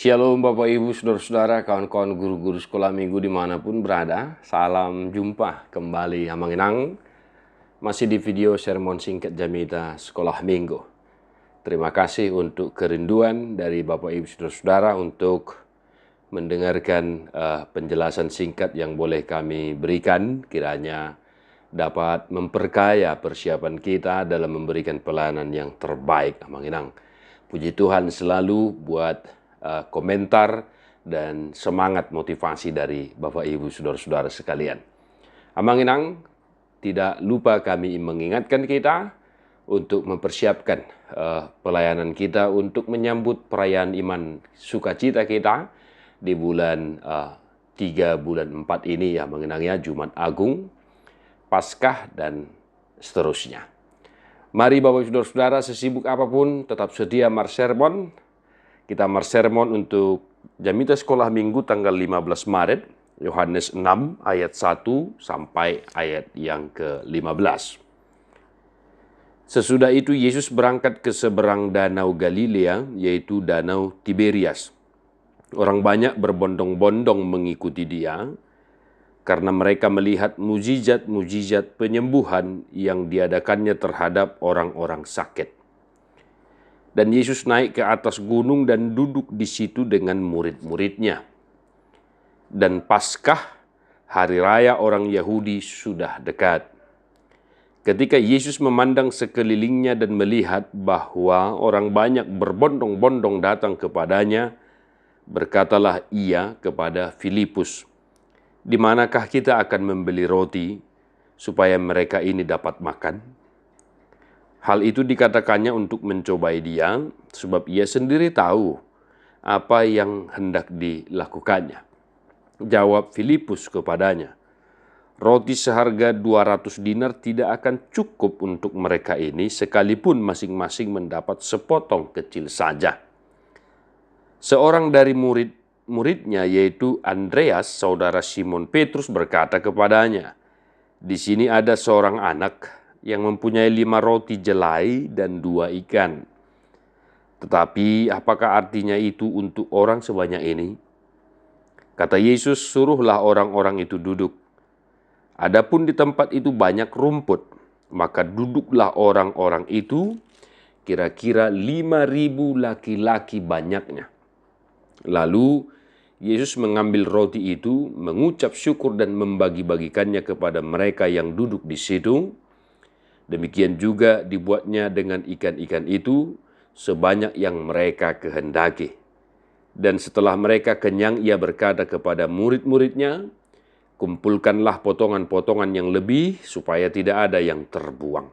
Shalom Bapak Ibu, Saudara-saudara, kawan-kawan guru-guru sekolah minggu dimanapun berada. Salam jumpa kembali Hamanginang. Masih di video sermon singkat Jamita Sekolah Minggu. Terima kasih untuk kerinduan dari Bapak Ibu, Saudara-saudara untuk mendengarkan penjelasan singkat yang boleh kami berikan. Kiranya dapat memperkaya persiapan kita dalam memberikan pelayanan yang terbaik Hamanginang. Puji Tuhan selalu buat komentar dan semangat motivasi dari Bapak Ibu Saudara-saudara sekalian. Hamanginang, tidak lupa kami mengingatkan kita untuk mempersiapkan pelayanan kita untuk menyambut perayaan iman sukacita kita di bulan 3 bulan 4 ini ya, mengenangnya Jumat Agung, Paskah dan seterusnya. Mari Bapak Ibu Saudara, sesibuk apapun tetap sedia sermon. Kita sermon untuk Jamita Sekolah Minggu tanggal 15 Maret, Yohanes 6 ayat 1 sampai ayat yang ke-15. Sesudah itu Yesus berangkat ke seberang danau Galilea, yaitu danau Tiberias. Orang banyak berbondong-bondong mengikuti dia, karena mereka melihat mujizat-mujizat penyembuhan yang diadakannya terhadap orang-orang sakit. Dan Yesus naik ke atas gunung dan duduk di situ dengan murid-muridnya. Dan Paskah, hari raya orang Yahudi, sudah dekat. Ketika Yesus memandang sekelilingnya dan melihat bahwa orang banyak berbondong-bondong datang kepadanya, berkatalah ia kepada Filipus, "Di manakah kita akan membeli roti supaya mereka ini dapat makan?" Hal itu dikatakannya untuk mencobai dia, sebab ia sendiri tahu apa yang hendak dilakukannya. Jawab Filipus kepadanya, "Roti seharga 200 dinar tidak akan cukup untuk mereka ini, sekalipun masing-masing mendapat sepotong kecil saja." Seorang dari murid-muridnya, yaitu Andreas, saudara Simon Petrus, berkata kepadanya, "Di sini ada seorang anak yang mempunyai 5 roti jelai dan 2 ikan. Tetapi apakah artinya itu untuk orang sebanyak ini?" Kata Yesus, "Suruhlah orang-orang itu duduk." Adapun di tempat itu banyak rumput, maka duduklah orang-orang itu, kira-kira 5.000 laki-laki banyaknya. Lalu Yesus mengambil roti itu, mengucap syukur dan membagi-bagikannya kepada mereka yang duduk di situ. Demikian juga dibuatnya dengan ikan-ikan itu, sebanyak yang mereka kehendaki. Dan setelah mereka kenyang, ia berkata kepada murid-muridnya, "Kumpulkanlah potongan-potongan yang lebih, supaya tidak ada yang terbuang."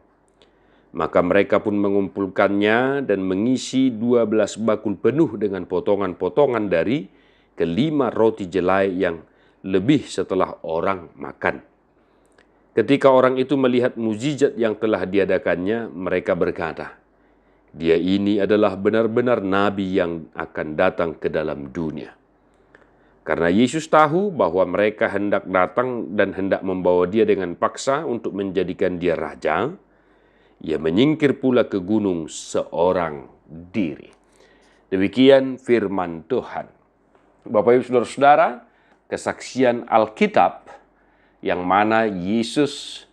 Maka mereka pun mengumpulkannya dan mengisi 12 bakul penuh dengan potongan-potongan dari ke-5 roti jelai yang lebih setelah orang makan. Ketika orang itu melihat mujizat yang telah diadakannya, mereka berkata, "Dia ini adalah benar-benar nabi yang akan datang ke dalam dunia." Karena Yesus tahu bahwa mereka hendak datang dan hendak membawa dia dengan paksa untuk menjadikan dia raja, ia menyingkir pula ke gunung seorang diri. Demikian firman Tuhan. Bapak Ibu Saudara-saudara, kesaksian Alkitab yang mana Yesus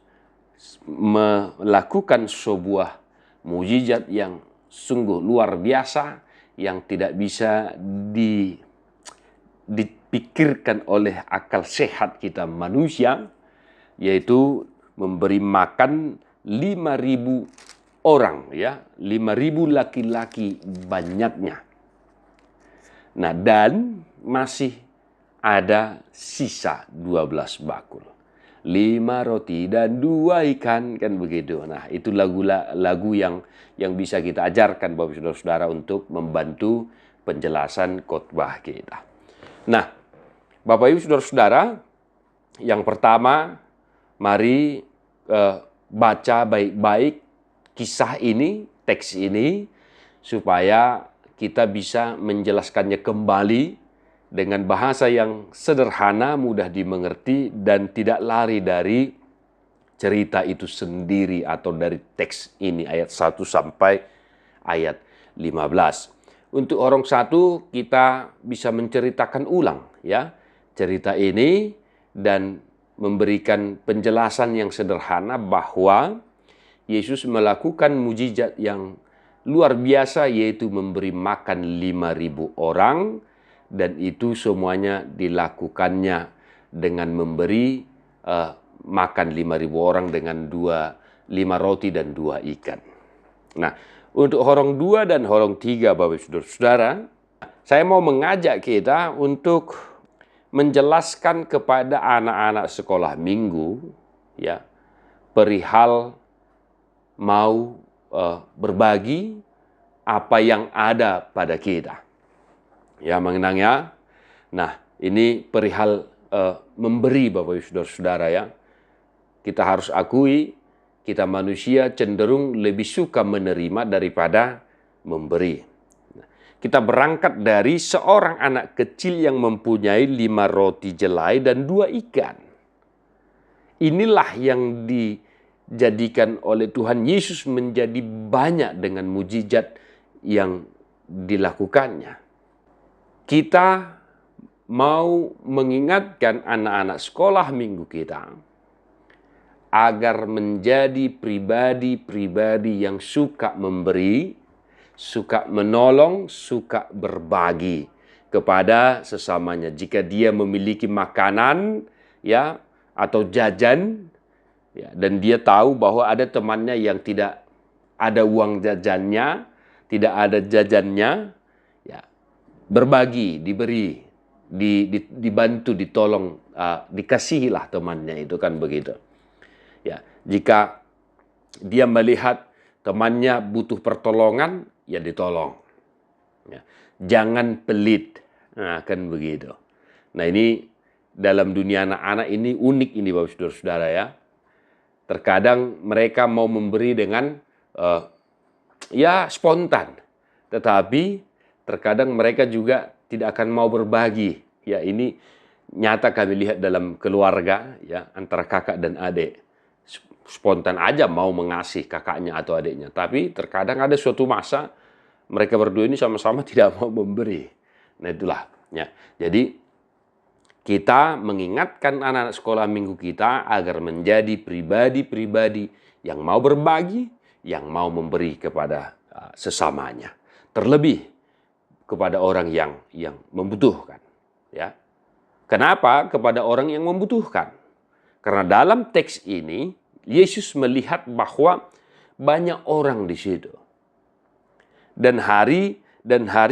melakukan sebuah mujizat yang sungguh luar biasa, yang tidak bisa dipikirkan oleh akal sehat kita manusia, yaitu memberi makan 5.000 orang, ya, 5.000 laki-laki banyaknya. Nah, dan masih ada sisa 12 bakul. 5 roti dan 2 ikan, kan begitu. Nah, itu lagu yang bisa kita ajarkan Bapak Saudara-saudara untuk membantu penjelasan khotbah kita. Nah, Bapak Ibu Saudara-saudara, yang pertama, mari baca baik-baik kisah ini, teks ini, supaya kita bisa menjelaskannya kembali dengan bahasa yang sederhana, mudah dimengerti, dan tidak lari dari cerita itu sendiri atau dari teks ini, ayat 1 sampai ayat 15. untuk orang satu kita bisa menceritakan ulang ya cerita ini dan memberikan penjelasan yang sederhana bahwa Yesus melakukan mujizat yang luar biasa, yaitu memberi makan 5.000 orang, dan itu semuanya dilakukannya dengan memberi makan 5.000 orang dengan 5 roti dan 2 ikan. Nah, untuk horong 2 dan horong 3, Bapak Saudara-saudara, saya mau mengajak kita untuk menjelaskan kepada anak-anak sekolah minggu ya perihal mau berbagi apa yang ada pada kita. Ya, mengenangnya. Nah, ini perihal memberi, Bapak Ibu Saudara-saudara ya. Kita harus akui, kita manusia cenderung lebih suka menerima daripada memberi. Kita berangkat dari seorang anak kecil yang mempunyai 5 roti jelai dan 2 ikan. Inilah yang dijadikan oleh Tuhan Yesus menjadi banyak dengan mujizat yang dilakukannya. Kita mau mengingatkan anak-anak sekolah minggu kita agar menjadi pribadi-pribadi yang suka memberi, suka menolong, suka berbagi kepada sesamanya. Jika dia memiliki makanan ya atau jajan ya, dan dia tahu bahwa ada temannya yang tidak ada uang jajannya, tidak ada jajannya, ya berbagi, diberi, dibantu, ditolong, dikasihilah temannya, itu kan begitu. Ya, jika dia melihat temannya butuh pertolongan, ya ditolong. Ya, jangan pelit, nah kan begitu. Nah ini dalam dunia anak-anak ini unik ini, Bapak Saudara-saudara ya. Terkadang mereka mau memberi dengan ya spontan, tetapi terkadang mereka juga tidak akan mau berbagi. Ya, ini nyata kami lihat dalam keluarga ya, antara kakak dan adik. Spontan aja mau mengasihi kakaknya atau adiknya, tapi terkadang ada suatu masa mereka berdua ini sama-sama tidak mau memberi. Nah itulah ya. Jadi kita mengingatkan anak-anak sekolah minggu kita agar menjadi pribadi-pribadi yang mau berbagi, yang mau memberi kepada sesamanya, terlebih kepada orang yang membutuhkan. Ya, kenapa kepada orang yang membutuhkan? Karena dalam teks ini Yesus melihat bahwa banyak orang di situ, dan hari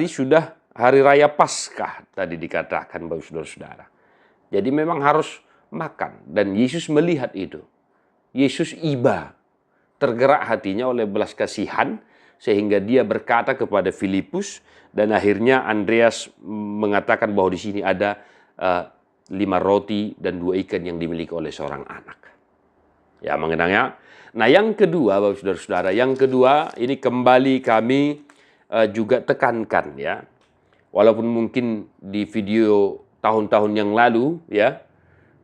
sudah hari raya Paskah tadi dikatakan, Bapak Saudara-saudara. Jadi memang harus makan, dan Yesus melihat itu. Yesus iba, tergerak hatinya oleh belas kasihan, sehingga dia berkata kepada Filipus, dan akhirnya Andreas mengatakan bahwa di sini ada 5 roti dan 2 ikan yang dimiliki oleh seorang anak. Ya, mengenangnya. Nah, yang kedua, Bapak Saudara-saudara, yang kedua ini kembali kami juga tekankan ya. Walaupun mungkin di video tahun-tahun yang lalu ya,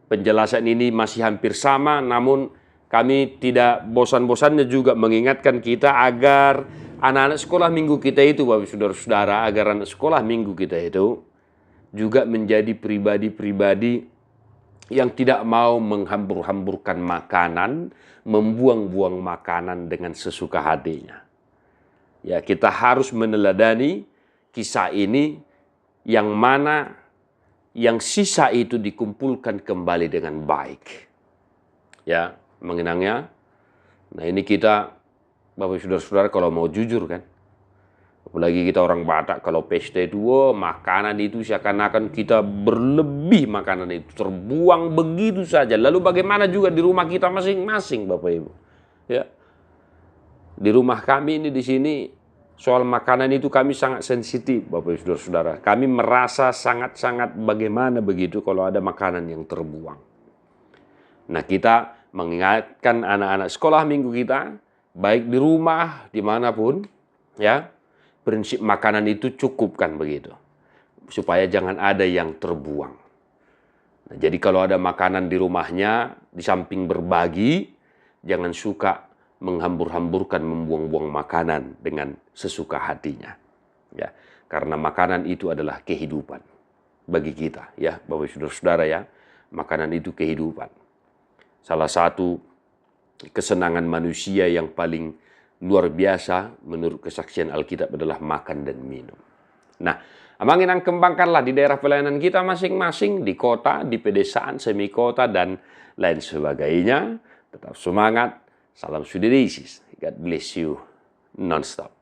penjelasan ini masih hampir sama, namun kami tidak bosan-bosannya juga mengingatkan kita agar anak-anak sekolah minggu kita itu, Bapak Saudara-saudara, agar anak sekolah minggu kita itu juga menjadi pribadi-pribadi yang tidak mau menghambur-hamburkan makanan, membuang-buang makanan dengan sesuka hatinya. Ya, kita harus meneladani kisah ini, yang mana yang sisa itu dikumpulkan kembali dengan baik. Ya, mengenangnya. Nah, ini kita, Bapak Saudara-saudara, kalau mau jujur kan, apalagi kita orang Batak, kalau pesta itu, makanan itu seakan-akan kita berlebih, makanan itu terbuang begitu saja. Lalu bagaimana juga di rumah kita masing-masing, Bapak Ibu? Ya, di rumah kami ini di sini soal makanan itu kami sangat sensitif, Bapak Ibu Saudara. Kami merasa sangat-sangat bagaimana begitu kalau ada makanan yang terbuang. Nah, kita mengingatkan anak-anak sekolah minggu kita, baik di rumah, dimanapun, ya, prinsip makanan itu cukupkan begitu, supaya jangan ada yang terbuang. Nah, jadi kalau ada makanan di rumahnya, di samping berbagi, jangan suka menghambur-hamburkan, membuang-buang makanan dengan sesuka hatinya. Ya, Karena makanan itu adalah kehidupan bagi kita, ya, Bapak Saudara-saudara ya. Makanan itu kehidupan. Salah satu kesenangan manusia yang paling luar biasa menurut kesaksian Alkitab adalah makan dan minum. Nah, Amanginang kembangkanlah di daerah pelayanan kita masing-masing, di kota, di pedesaan, semi kota, dan lain sebagainya. Tetap semangat. Salam Sudiresis. God bless you non-stop.